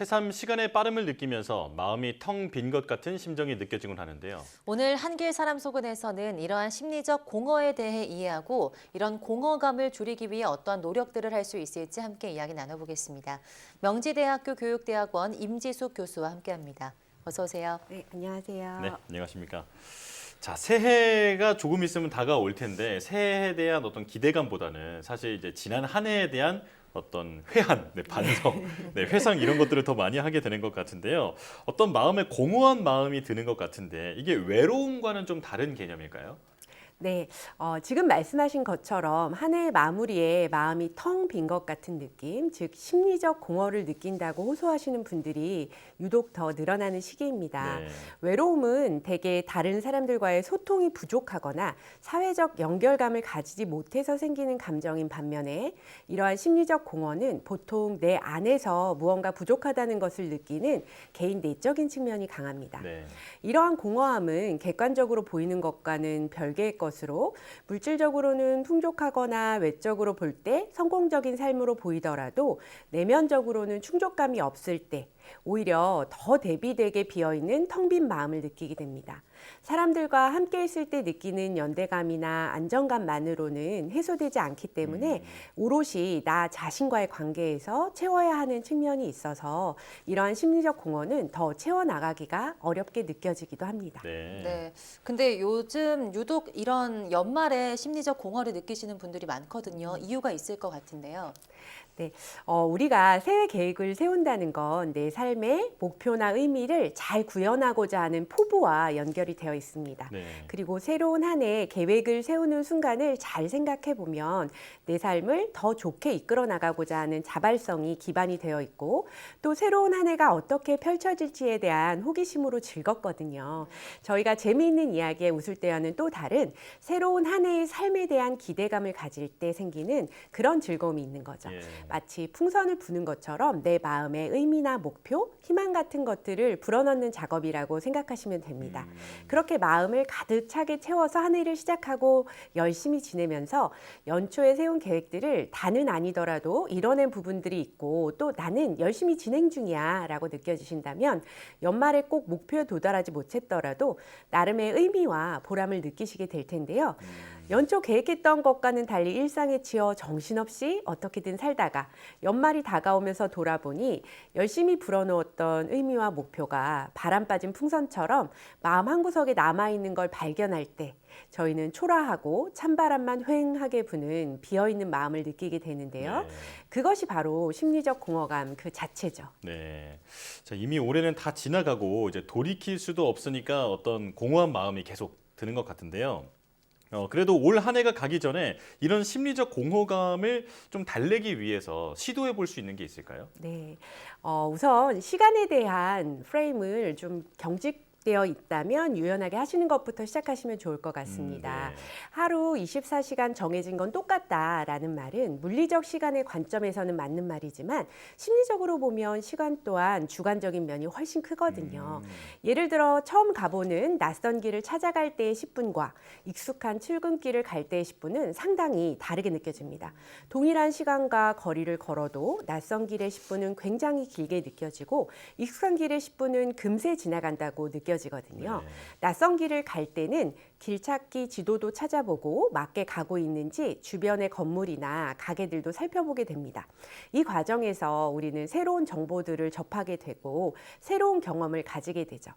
새삼 시간의 빠름을 느끼면서 마음이 텅 빈 것 같은 심정이 느껴지곤 하는데요. 오늘 한길 사람 속은에서는 이러한 심리적 공허에 대해 이해하고 이런 공허감을 줄이기 위해 어떠한 노력들을 할 수 있을지 함께 이야기 나눠보겠습니다. 명지대학교 교육대학원 임지숙 교수와 함께합니다. 어서 오세요. 네, 안녕하세요. 네, 안녕하십니까. 자, 새해가 조금 있으면 다가올 텐데 새해에 대한 어떤 기대감보다는 사실 이제 지난 한 해에 대한 어떤 회한, 반성, 회상 이런 것들을 더 많이 하게 되는 것 같은데요. 어떤 마음에 공허한 마음이 드는 것 같은데 이게 외로움과는 좀 다른 개념일까요? 네, 지금 말씀하신 것처럼 한 해의 마무리에 마음이 텅 빈 것 같은 느낌, 즉 심리적 공허를 느낀다고 호소하시는 분들이 유독 더 늘어나는 시기입니다. 네. 외로움은 대개 다른 사람들과의 소통이 부족하거나 사회적 연결감을 가지지 못해서 생기는 감정인 반면에 이러한 심리적 공허는 보통 내 안에서 무언가 부족하다는 것을 느끼는 개인 내적인 측면이 강합니다. 네. 이러한 공허함은 객관적으로 보이는 것과는 별개의 것으로 물질적으로는 풍족하거나 외적으로 볼 때 성공적인 삶으로 보이더라도 내면적으로는 충족감이 없을 때 오히려 더 대비되게 비어있는 텅 빈 마음을 느끼게 됩니다. 사람들과 함께 있을 때 느끼는 연대감이나 안정감만으로는 해소되지 않기 때문에 오롯이 나 자신과의 관계에서 채워야 하는 측면이 있어서 이러한 심리적 공허는 더 채워나가기가 어렵게 느껴지기도 합니다. 네. 네. 근데 요즘 유독 이런 연말에 심리적 공허를 느끼시는 분들이 많거든요. 이유가 있을 것 같은데요. 네, 우리가 새해 계획을 세운다는 건 내 삶의 목표나 의미를 잘 구현하고자 하는 포부와 연결이 되어 있습니다. 네. 그리고 새로운 한 해 계획을 세우는 순간을 잘 생각해 보면 내 삶을 더 좋게 이끌어 나가고자 하는 자발성이 기반이 되어 있고 또 새로운 한 해가 어떻게 펼쳐질지에 대한 호기심으로 즐겁거든요. 저희가 재미있는 이야기에 웃을 때와는 또 다른 새로운 한 해의 삶에 대한 기대감을 가질 때 생기는 그런 즐거움이 있는 거죠. 예. 마치 풍선을 부는 것처럼 내 마음의 의미나 목표, 희망 같은 것들을 불어넣는 작업이라고 생각하시면 됩니다. 그렇게 마음을 가득 차게 채워서 한 해를 시작하고 열심히 지내면서 연초에 세운 계획들을 다는 아니더라도 이뤄낸 부분들이 있고 또 나는 열심히 진행 중이야 라고 느껴지신다면 연말에 꼭 목표에 도달하지 못했더라도 나름의 의미와 보람을 느끼시게 될 텐데요. 연초 계획했던 것과는 달리 일상에 치여 정신없이 어떻게든 살다가 연말이 다가오면서 돌아보니 열심히 불어넣었던 의미와 목표가 바람 빠진 풍선처럼 마음 한구석에 남아있는 걸 발견할 때 저희는 초라하고 찬바람만 휑하게 부는 비어있는 마음을 느끼게 되는데요. 네. 그것이 바로 심리적 공허감 그 자체죠. 네. 자, 이미 올해는 다 지나가고 이제 돌이킬 수도 없으니까 어떤 공허한 마음이 계속 드는 것 같은데요. 그래도 올 한 해가 가기 전에 이런 심리적 공허감을 좀 달래기 위해서 시도해 볼 수 있는 게 있을까요? 네. 우선 시간에 대한 프레임을 좀 경직되어 있다면 유연하게 하시는 것부터 시작하시면 좋을 것 같습니다. 네. 하루 24시간 정해진 건 똑같다라는 말은 물리적 시간의 관점에서는 맞는 말이지만 심리적으로 보면 시간 또한 주관적인 면이 훨씬 크거든요. 예를 들어 처음 가보는 낯선 길을 찾아갈 때의 10분과 익숙한 출근길을 갈 때의 10분은 상당히 다르게 느껴집니다. 동일한 시간과 거리를 걸어도 낯선 길의 10분은 굉장히 길게 느껴지고 익숙한 길의 10분은 금세 지나간다고 느껴지거든요. 네. 낯선 길을 갈 때는 길 찾기 지도도 찾아보고 맞게 가고 있는지 주변의 건물이나 가게들도 살펴보게 됩니다. 이 과정에서 우리는 새로운 정보들을 접하게 되고 새로운 경험을 가지게 되죠.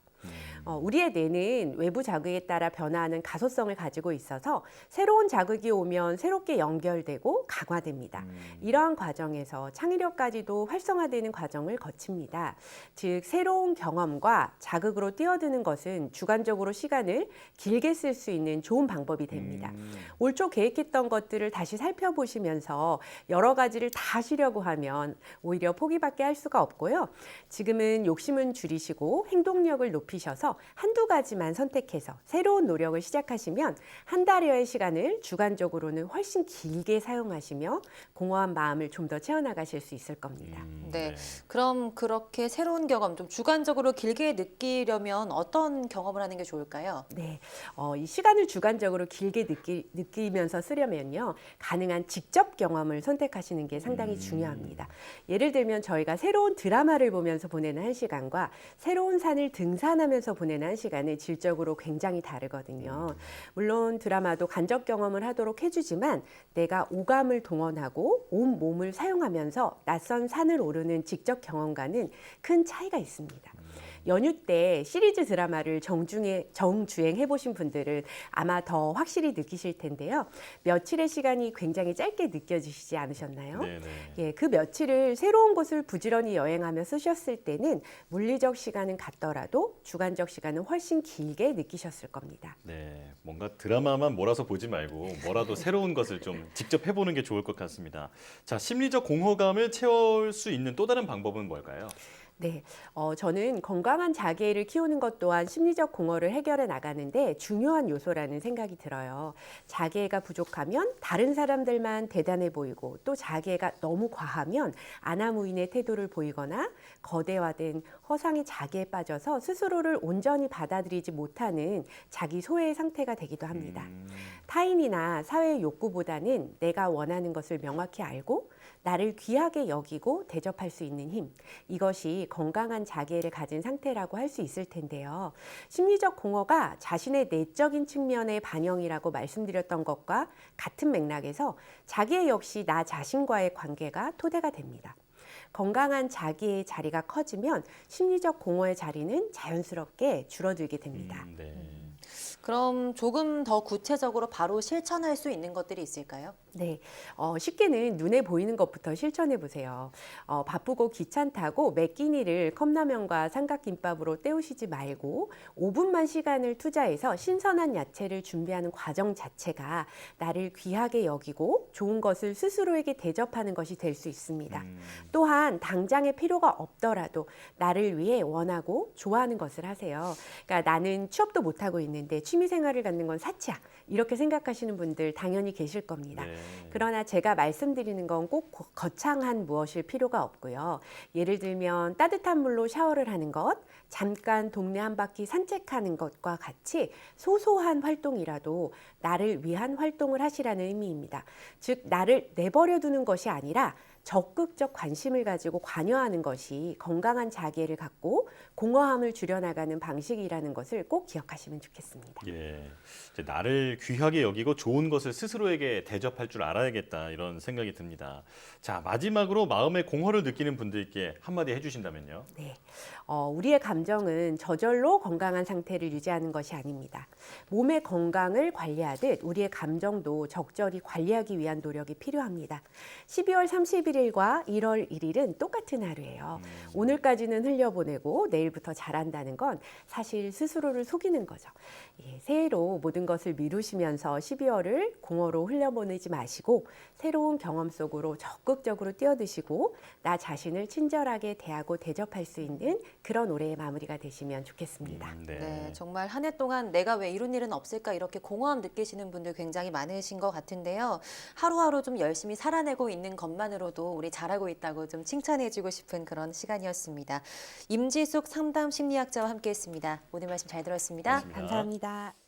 우리의 뇌는 외부 자극에 따라 변화하는 가소성을 가지고 있어서 새로운 자극이 오면 새롭게 연결되고 강화됩니다. 이러한 과정에서 창의력까지도 활성화되는 과정을 거칩니다. 즉 새로운 경험과 자극으로 뛰어드는 것은 주관적으로 시간을 길게 쓸 수 있는 좋은 방법이 됩니다. 올 초 계획했던 것들을 다시 살펴보시면서 여러 가지를 다 하시려고 하면 오히려 포기밖에 할 수가 없고요. 지금은 욕심은 줄이시고 행동력을 높이셔서 한두 가지만 선택해서 새로운 노력을 시작하시면 한 달여의 시간을 주관적으로는 훨씬 길게 사용하시며 공허한 마음을 좀 더 채워나가실 수 있을 겁니다. 네. 그럼 그렇게 새로운 경험, 좀 주관적으로 길게 느끼려면 어떤 경험을 하는 게 좋을까요? 네, 이 시간을 주관적으로 길게 느끼면서 쓰려면요, 가능한 직접 경험을 선택하시는 게 상당히 중요합니다. 예를 들면 저희가 새로운 드라마를 보면서 보내는 1시간과 새로운 산을 등산하면서 보내는 1시간은 질적으로 굉장히 다르거든요. 물론 드라마도 간접 경험을 하도록 해주지만 내가 오감을 동원하고 온 몸을 사용하면서 낯선 산을 오르는 직접 경험과는 큰 차이가 있습니다. 연휴 때 시리즈 드라마를 정주행해 보신 분들은 아마 더 확실히 느끼실 텐데요. 며칠의 시간이 굉장히 짧게 느껴지시지 않으셨나요? 네네. 예, 그 며칠을 새로운 곳을 부지런히 여행하며 쓰셨을 때는 물리적 시간은 같더라도 주관적 시간은 훨씬 길게 느끼셨을 겁니다. 네, 뭔가 드라마만 몰아서 보지 말고 뭐라도 새로운 것을 좀 직접 해보는 게 좋을 것 같습니다. 자, 심리적 공허감을 채울 수 있는 또 다른 방법은 뭘까요? 네, 저는 건강한 자기애를 키우는 것 또한 심리적 공허를 해결해 나가는데 중요한 요소라는 생각이 들어요. 자기애가 부족하면 다른 사람들만 대단해 보이고 또 자기애가 너무 과하면 아나무인의 태도를 보이거나 거대화된 허상의 자기에 빠져서 스스로를 온전히 받아들이지 못하는 자기 소외의 상태가 되기도 합니다. 타인이나 사회의 욕구보다는 내가 원하는 것을 명확히 알고 나를 귀하게 여기고 대접할 수 있는 힘, 이것이 건강한 자기애를 가진 상태라고 할 수 있을 텐데요. 심리적 공허가 자신의 내적인 측면의 반영이라고 말씀드렸던 것과 같은 맥락에서 자기애 역시 나 자신과의 관계가 토대가 됩니다. 건강한 자기의 자리가 커지면 심리적 공허의 자리는 자연스럽게 줄어들게 됩니다. 네. 그럼 조금 더 구체적으로 바로 실천할 수 있는 것들이 있을까요? 네, 쉽게는 눈에 보이는 것부터 실천해 보세요. 바쁘고 귀찮다고 매 끼니를 컵라면과 삼각김밥으로 때우시지 말고 5분만 시간을 투자해서 신선한 야채를 준비하는 과정 자체가 나를 귀하게 여기고 좋은 것을 스스로에게 대접하는 것이 될 수 있습니다. 또한 당장의 필요가 없더라도 나를 위해 원하고 좋아하는 것을 하세요. 그러니까 나는 취업도 못하고 있는데 취미 생활을 갖는 건 사치야. 이렇게 생각하시는 분들 당연히 계실 겁니다. 네. 그러나 제가 말씀드리는 건 꼭 거창한 무엇일 필요가 없고요. 예를 들면 따뜻한 물로 샤워를 하는 것, 잠깐 동네 한 바퀴 산책하는 것과 같이 소소한 활동이라도 나를 위한 활동을 하시라는 의미입니다. 즉, 나를 내버려 두는 것이 아니라 적극적 관심을 가지고 관여하는 것이 건강한 자기애를 갖고 공허함을 줄여나가는 방식이라는 것을 꼭 기억하시면 좋겠습니다. 예, 이제 나를 귀하게 여기고 좋은 것을 스스로에게 대접할 줄 알아야겠다 이런 생각이 듭니다. 자, 마지막으로 마음의 공허를 느끼는 분들께 한마디 해주신다면요. 네, 우리의 감정은 저절로 건강한 상태를 유지하는 것이 아닙니다. 몸의 건강을 관리하듯 우리의 감정도 적절히 관리하기 위한 노력이 필요합니다. 12월 31일과 1월 1일은 똑같은 하루예요. 오늘까지는 흘려보내고 내일부터 잘한다는 건 사실 스스로를 속이는 거죠. 예, 새해로 모든 것을 미루시면서 12월을 공허로 흘려보내지 마시고 새로운 경험 속으로 적극적으로 뛰어드시고 나 자신을 친절하게 대하고 대접할 수 있는 그런 올해의 마무리가 되시면 좋겠습니다. 네, 정말 한 해 동안 내가 왜 이런 일은 없을까 이렇게 공허함 느끼시는 분들 굉장히 많으신 것 같은데요. 하루하루 좀 열심히 살아내고 있는 것만으로도 우리 잘하고 있다고 좀 칭찬해주고 싶은 그런 시간이었습니다. 임지숙 상담 심리학자와 함께했습니다. 오늘 말씀 잘 들었습니다. 고맙습니다. 감사합니다.